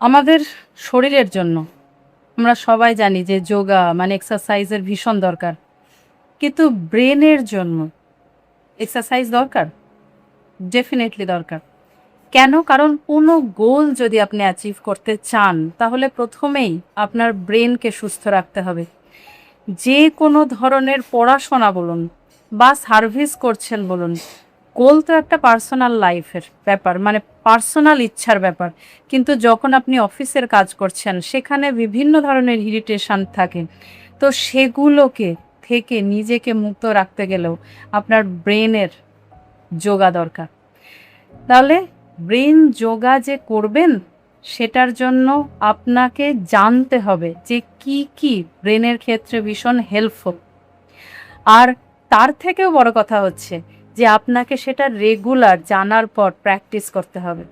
আমাদের শরীরের জন্য আমরা সবাই জানি যে যোগা মানে এক্সারসাইজের ভীষণ দরকার। কিন্তু ব্রেনের জন্য এক্সারসাইজ দরকার? ডেফিনেটলি দরকার। কেন? কারণ কোনো গোল যদি আপনি অ্যাচিভ করতে চান, তাহলে প্রথমেই আপনার ব্রেনকে সুস্থ রাখতে হবে। যে কোনো ধরনের পড়াশোনা বলুন বা সার্ভিস করছেন বলুন, গোল তো একটা পার্সোনাল লাইফের ব্যাপার, মানে পার্সোনাল ইচ্ছার ব্যাপার। কিন্তু যখন আপনি অফিসের কাজ করছেন, সেখানে বিভিন্ন ধরনের ইরিটেশন থাকে। তো সেগুলোকে থেকে নিজেকে মুক্ত রাখতে গেলেও আপনার ব্রেনের যোগা দরকার। তাহলে ব্রেন যোগা যে করবেন, সেটার জন্য আপনাকে জানতে হবে যে কি কি ব্রেনের ক্ষেত্রে ভীষণ হেল্পফুল। আর তার থেকেও বড় কথা হচ্ছে যে আপনাকে সেটা রেগুলার জানার পর প্র্যাকটিস করতে হবে।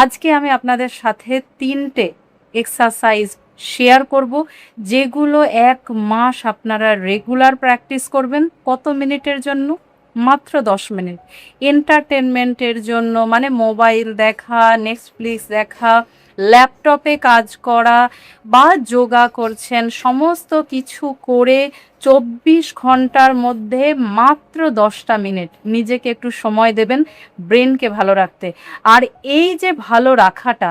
আজকে আমি আপনাদের সাথে ৩টে এক্সারসাইজ শেয়ার করব, যেগুলো ১ মাস আপনারা রেগুলার প্র্যাকটিস করবেন। কত মিনিটের জন্য? মাত্র ১০ মিনিট। এন্টারটেনমেন্টের জন্য, মানে মোবাইল দেখা, নেটফ্লিক্স দেখা, ল্যাপটপে কাজ করা বা যোগা করছেন, সমস্ত কিছু করে ২৪ ঘন্টার মধ্যে মাত্র ১০টা মিনিট নিজেকে একটু সময় দেবেন ব্রেনকে ভালো রাখতে। আর এই যে ভালো রাখাটা,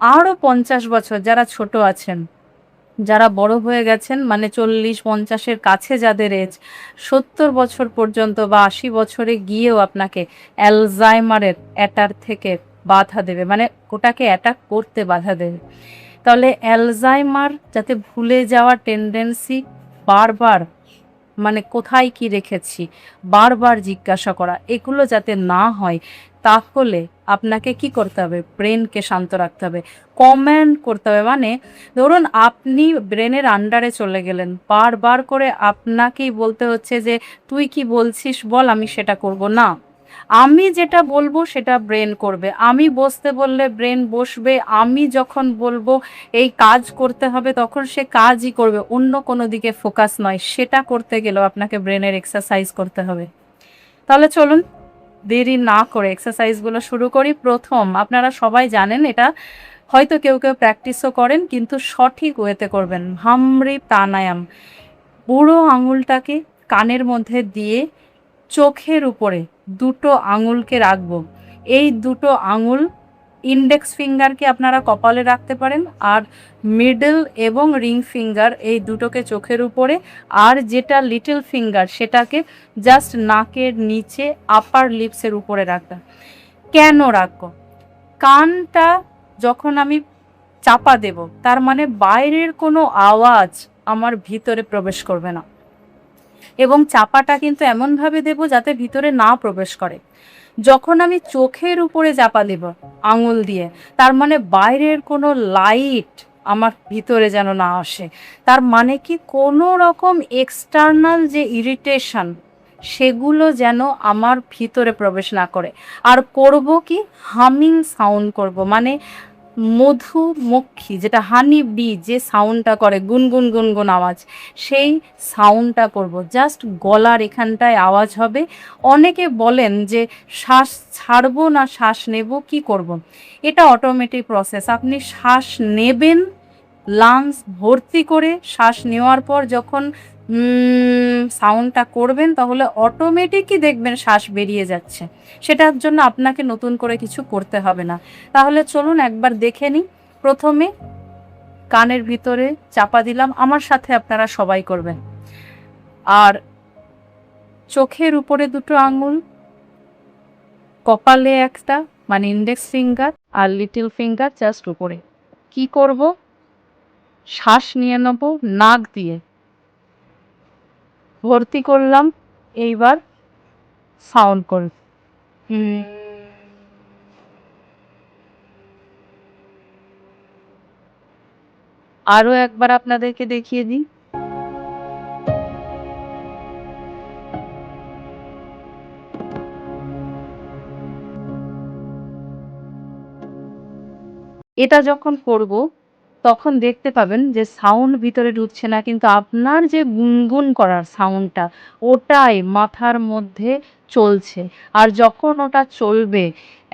আরও ৫০ বছর যারা ছোট আছেন, যারা বড় হয়ে গেছেন, মানে ৪০-৫০-এর কাছে যাদের এজ, ৭০ বছর পর্যন্ত বা ৮০ বছরে গিয়েও আপনাকে অ্যালজাইমারের অ্যাটাক থেকে বাধা দেবে, মানে ওটাকে অ্যাটাক করতে বাধা দেবে। তাহলে অ্যালজাইমার যাতে ভুলে যাওয়ার টেন্ডেন্সি, বারবার মানে কোথায় কি রেখেছি বারবার জিজ্ঞাসা করা, এগুলো যাতে না হয়, তাহলে আপনাকে কি করতে হবে? ব্রেনকে শান্ত রাখতে হবে, কমান্ড করতে হবে। মানে ধরুন আপনি ব্রেনের আন্ডারে চলে গেলেন, বারবার করে আপনাকেই বলতে হচ্ছে যে তুই কি বলছিস বল, আমি সেটা করব না। আমি যেটা বলবো সেটা ব্রেন করবে, আমি বসতে বললে ব্রেন বসবে, আমি যখন বলবো এই কাজ করতে হবে তখন সে কাজই করবে, অন্য কোনো দিকে ফোকাস নয়। সেটা করতে গেলেও আপনাকে ব্রেনের এক্সারসাইজ করতে হবে। তাহলে চলুন দেরি না করে এক্সারসাইজগুলো শুরু করি। প্রথম, আপনারা সবাই জানেন এটা, হয়তো কেউ কেউ প্র্যাকটিসও করেন, কিন্তু সঠিক ওয়েতে করবেন। ভ্রামরি প্রাণায়াম। বুড়ো আঙুলটাকে কানের মধ্যে দিয়ে চোখের উপরে দুটো আঙুলকে রাখবো। এই দুটো আঙুল, ইন্ডেক্স ফিঙ্গারকে আপনারা কপালে রাখতে পারেন, আর মিডল এবং রিং ফিঙ্গার এই দুটোকে চোখের উপরে, আর যেটা লিটল ফিঙ্গার সেটাকে জাস্ট নাকের নিচে আপার লিপসের উপরে রাখতাম। কেন রাখবো? কানটা যখন আমি চাপা দেব, তার মানে বাইরের কোনো আওয়াজ আমার ভিতরে প্রবেশ করবে না, এবং চাপাটা কিন্তু এমনভাবে দেব যাতে ভিতরে না প্রবেশ করে। যখন আমি চোখের উপরে চাপা দেব আঙুল দিয়ে, তার মানে বাইরের কোনো লাইট আমার ভিতরে যেন না আসে। তার মানে কি, কোনো রকম এক্সটার্নাল যে ইরিটেশন, সেগুলো যেন আমার ভিতরে প্রবেশ না করে। আর করব কি, হামিং সাউন্ড করব, মানে মধুমক্ষী, যেটা হানি বি যে সাউন্ডটা করে গুনগুন গুনগুন আওয়াজ, সেই সাউন্ডটা করব। জাস্ট গলার এখানটায় আওয়াজ হবে। অনেকে বলেন যে শ্বাস ছাড়বো না শ্বাস নেব, কি করব? এটা অটোমেটিক প্রসেস। আপনি শ্বাস নেবেন, লাংস ভর্তি করে শ্বাস নেওয়ার পর যখন সাউন্ডটা করবেন, তাহলে অটোমেটিকই দেখবেন শ্বাস বেরিয়ে যাচ্ছে। সেটার জন্য আপনাকে নতুন করে কিছু করতে হবে না। তাহলে চলুন একবার দেখে নিই। প্রথমে কানের ভিতরে চাপা দিলাম, আমার সাথে আপনারা সবাই করবেন। আর চোখের উপরে দুটো আঙুল, কপালে একটা, মানে ইন্ডেক্স ফিঙ্গার আর লিটল ফিঙ্গার জাস্ট উপরে। কি করব? শ্বাস নিয়ে নেব নাক দিয়ে, ভর্তি করলাম, এইবার সাউন্ড করব। আরও একবার আপনাদেরকে দেখিয়ে দিই। এটা যখন করব, তখন দেখতে পাবেন যে সাউন্ড ভিতরে ঢুকছে না, কিন্তু আপনার যে গুনগুন করার সাউন্ডটা ওটাই মাথার মধ্যে চলছে। আর যখন ওটা চলবে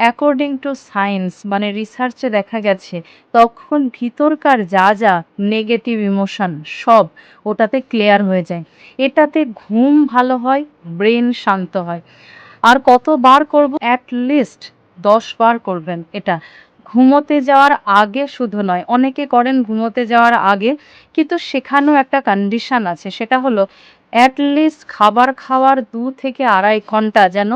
অ্যাকর্ডিং টু সায়েন্স মানে রিসার্চে দেখা গেছে, তখন ভিতরকার যা যা নেগেটিভ ইমোশন সব ওটাতে ক্লিয়ার হয়ে যায়। এটাতে ঘুম ভালো হয়, ব্রেন শান্ত হয়। আর কতবার করব? অ্যাট লিস্ট 10 বার করবেন এটা। ঘুমোতে যাওয়ার আগে শুধু নয়, অনেকে করেন ঘুমোতে যাওয়ার আগে, কিন্তু সেখানেও একটা কন্ডিশন আছে, সেটা হলো অ্যাট লিস্ট খাবার খাওয়ার 2 থেকে আড়াই ঘন্টা যেন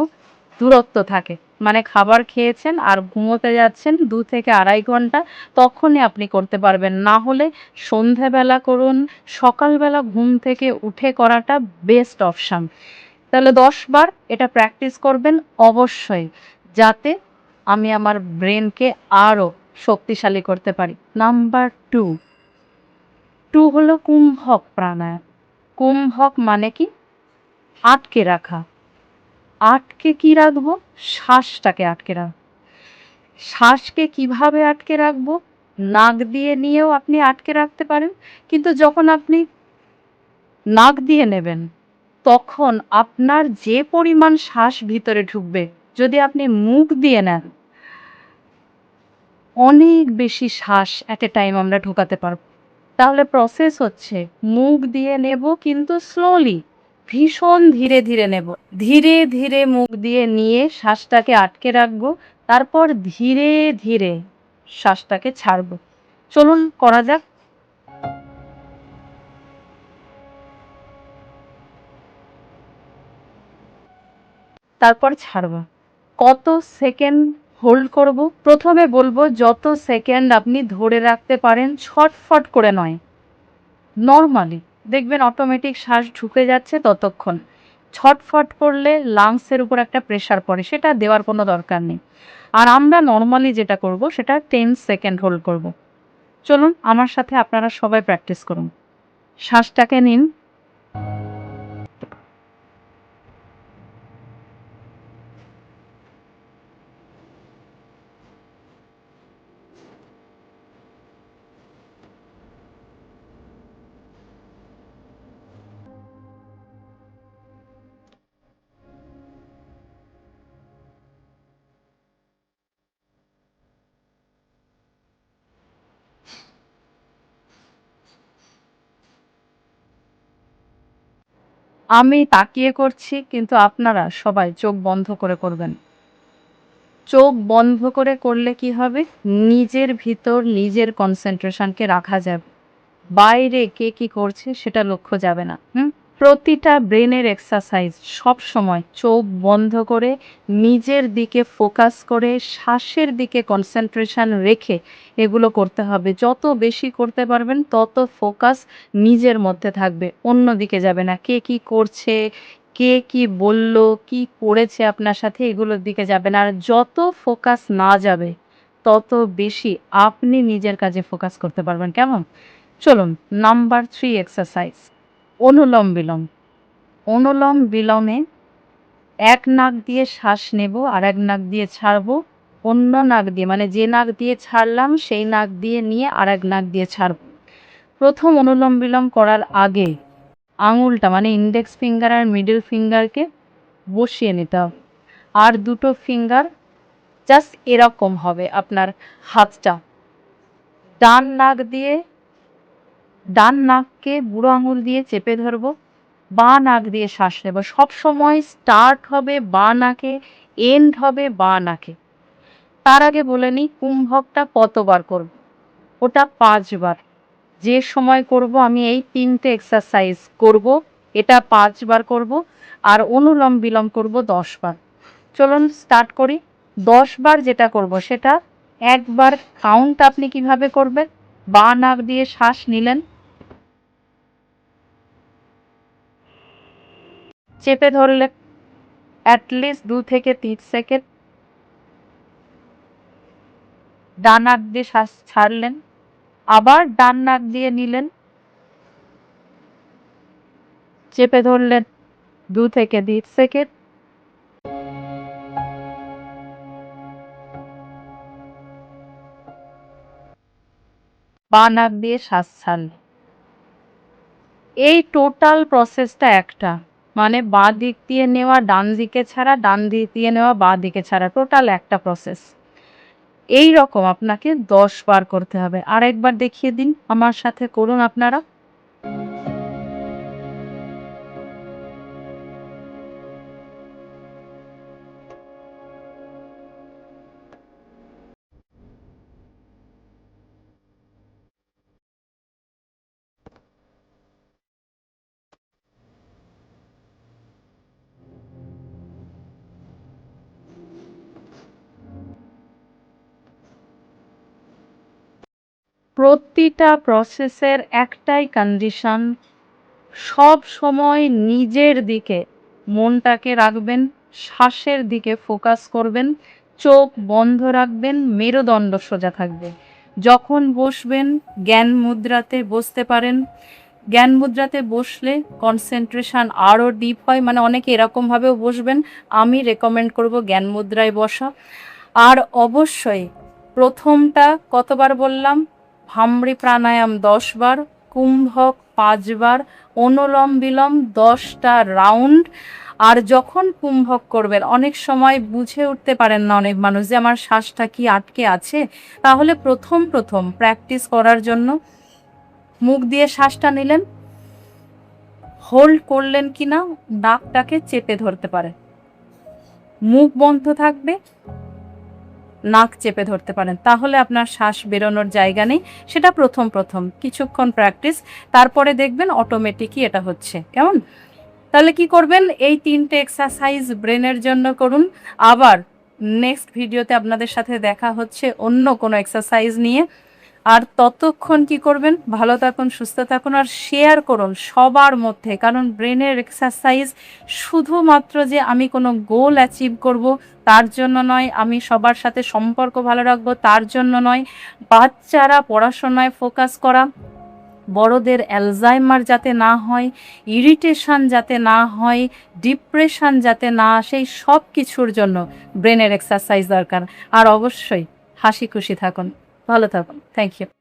দূরত্ব থাকে। মানে খাবার খেয়েছেন আর ঘুমোতে যাচ্ছেন 2 থেকে আড়াই ঘন্টা, তখনই আপনি করতে পারবেন। না হলে সন্ধেবেলা করুন, সকালবেলা ঘুম থেকে উঠে করাটা বেস্ট অপশান। তাহলে 10 বার এটা প্র্যাকটিস করবেন অবশ্যই, যাতে আমি আমার ব্রেনকে আরও শক্তিশালী করতে পারি। নাম্বার 2 হলো কুম্ভক প্রাণায়াম। কুম্ভক মানে কি? আটকে রাখা। আটকে কি রাখবো? শ্বাসটাকে আটকে রাখবো। শ্বাসকে কিভাবে আটকে রাখবো? নাক দিয়ে নিয়েও আপনি আটকে রাখতে পারেন, কিন্তু যখন আপনি নাক দিয়ে নেবেন তখন আপনার যে পরিমাণ শ্বাস ভিতরে ঢুকবে, যদি আপনি মুখ দিয়ে নেন অনেক বেশি শ্বাস অ্যাট এ টাইম আমরা ঢোকাতে পারব। তাহলে প্রসেস হচ্ছে মুখ দিয়ে নেব, কিন্তু স্লোলি, ভীষণ ধীরে ধীরে নেব। ধীরে ধীরে মুখ দিয়ে নিয়ে শ্বাসটাকে আটকে রাখবো, তারপর ধীরে ধীরে শ্বাসটাকে ছাড়বো। চলুন করা যাক। তারপর ছাড়বো। কত সেকেন্ড হোল্ড করব? প্রথমে বলবো যত সেকেন্ড আপনি ধরে রাখতে পারেন, ছটফট করে নয়, নর্মালি দেখবেন অটোমেটিক শ্বাস ঢুকে যাচ্ছে ততক্ষণ। ছটফট করলে লাংসের উপর একটা প্রেশার পড়ে, সেটা দেওয়ার কোনো দরকার নেই। আর আমরা নর্মালি যেটা করব সেটা 10 সেকেন্ড হোল্ড করব। চলুন আমার সাথে আপনারা সবাই প্র্যাকটিস করুন। শ্বাসটাকে নিন, আমি তাকিয়ে করছি, কিন্তু আপনারা সবাই চোখ বন্ধ করে করবেন। চোখ বন্ধ করে করলে কি হবে? নিজের ভিতর নিজের কনসেন্ট্রেশনকে রাখা যাবে, বাইরে কে কি করছে সেটা লক্ষ্য যাবে না। প্রতিটা ব্রেনের এক্সারসাইজ সব সময় চোখ বন্ধ করে নিজের দিকে ফোকাস করে শ্বাসের দিকে কনসেন্ট্রেশন রেখে এগুলো করতে হবে। যত বেশি করতে পারবেন তত ফোকাস নিজের মধ্যে থাকবে, অন্য দিকে যাবে না। কে কি করছে, কে কি বলল, কি করেছে আপনার সাথে, এগুলোর দিকে যাবে না। আর যত ফোকাস না যাবে তত বেশি আপনি নিজের কাজে ফোকাস করতে পারবেন। কেমন? চলুন নাম্বার 3 এক্সারসাইজ, অনুলোম বিলোম। অনুলোম বিলোমে এক নাক দিয়ে শ্বাস নেব আর এক নাক দিয়ে ছাড়বো, অন্য নাক দিয়ে মানে যে নাক দিয়ে ছাড়লাম সেই নাক দিয়ে নিয়ে আর এক নাক দিয়ে ছাড়ব। প্রথম অনুলোম বিলোম করার আগে আঙুলটা মানে ইন্ডেক্স ফিঙ্গার আর মিডল ফিঙ্গারকে বসিয়ে নিতে হবে। আর দুটো ফিঙ্গার জাস্ট এরকম হবে আপনার হাতটা। ডান নাক দিয়ে ডান নাককে বুড়ো আঙুল দিয়ে চেপে ধরবো, বাঁ নাক দিয়ে শ্বাস নেব। সবসময় স্টার্ট হবে বাঁ নাকে, এন্ড হবে বাঁ নাকে। তার আগে বলে নিই কুম্ভকটা কতবার করব? ওটা 5 বার। যে সময় করব আমি এই 3টে এক্সারসাইজ করব, এটা 5 বার করব, আর অনুলোম বিলোম করব 10 বার। চলুন স্টার্ট করি। 10 বার যেটা করব সেটা একবার কাউন্ট আপনি কিভাবে করবেন? বাঁ নাক দিয়ে শ্বাস নিলেন, চেপে ধরলেন অ্যাটলিস্ট 2 থেকে 3 সেকেন্ড, ডান নাক দিয়ে শ্বাস ছাড়লেন, আবার ডান নাক দিয়ে নিলেন, চেপে ধরলেন 2 থেকে 3 সেকেন্ড, বাঁ নাক দিয়ে শ্বাস ছাড়লে। এই টোটাল প্রসেসটা একটা, মানে বাঁ দিক দিয়ে নেওয়া ডান দিকে ছাড়া, ডান দিক দিয়ে নেওয়া বাঁ দিকে ছাড়া, টোটাল একটা প্রসেস। এই রকম আপনাকে 10 বার করতে হবে। আরেকবার দেখিয়ে দিন, আমার সাথে করুন আপনারা। প্রতিটা প্রসেসের একটাই কন্ডিশন, সব সময় নিজের দিকে মনটাকে রাখবেন, শ্বাসের দিকে ফোকাস করবেন, চোখ বন্ধ রাখবেন, মেরুদণ্ড সোজা থাকবে। যখন বসবেন জ্ঞান মুদ্রাতে বসতে পারেন। জ্ঞান মুদ্রাতে বসলে কনসেন্ট্রেশন আরও ডিপ হয়, মানে অনেকে এরকমভাবেও বসবেন, আমি রেকমেন্ড করব জ্ঞান মুদ্রায় বসা। আর অবশ্যই প্রথমটা কতবার বললাম, ভামরি প্রাণায়াম 10 বার, কুম্ভক 5 বার, অনুলোম বিলোম 10টা রাউন্ড। আর যখন কুম্ভক করবেন, অনেক সময় বুঝে উঠতে পারেন না অনেক মানুষ যে আমার শ্বাসটা কি আটকে আছে, তাহলে প্রথম প্র্যাকটিস করার জন্য মুখ দিয়ে শ্বাসটা নিলেন, হোল্ড করলেন কিনা নাকটাকে চেপে ধরতে পারেন, মুখ বন্ধ থাকবে, নাক চেপে ধরতে পারেন, তাহলে আপনার শ্বাস বেরোনোর জায়গা নেই। সেটা প্রথম কিছুক্ষণ প্র্যাকটিস, তারপরে দেখবেন অটোমেটিকই এটা হচ্ছে। কেমন? তাহলে কি করবেন, এই 3টে এক্সারসাইজ ব্রেনের জন্য করুন। আবার নেক্সট ভিডিওতে আপনাদের সাথে দেখা হচ্ছে অন্য কোনো এক্সারসাইজ নিয়ে। আর ততক্ষণ কি করবেন, ভালো থাকুন, সুস্থ থাকুন, আর শেয়ার করুন সবার মধ্যে। কারণ ব্রেনের এক্সারসাইজ শুধুমাত্র যে আমি কোনো গোল অ্যাচিভ করব তার জন্য নয়, আমি সবার সাথে সম্পর্ক ভালো রাখবো তার জন্য নয়, বাচ্চারা পড়াশোনায় ফোকাস করা, বড়দের অ্যালজাইমার যাতে না হয়, ইরিটেশন যাতে না হয়, ডিপ্রেশন যাতে না আসে, সব কিছুর জন্য ব্রেনের এক্সারসাইজ দরকার। আর অবশ্যই হাসি খুশি থাকুন, ভালো থাকুন। Thank you.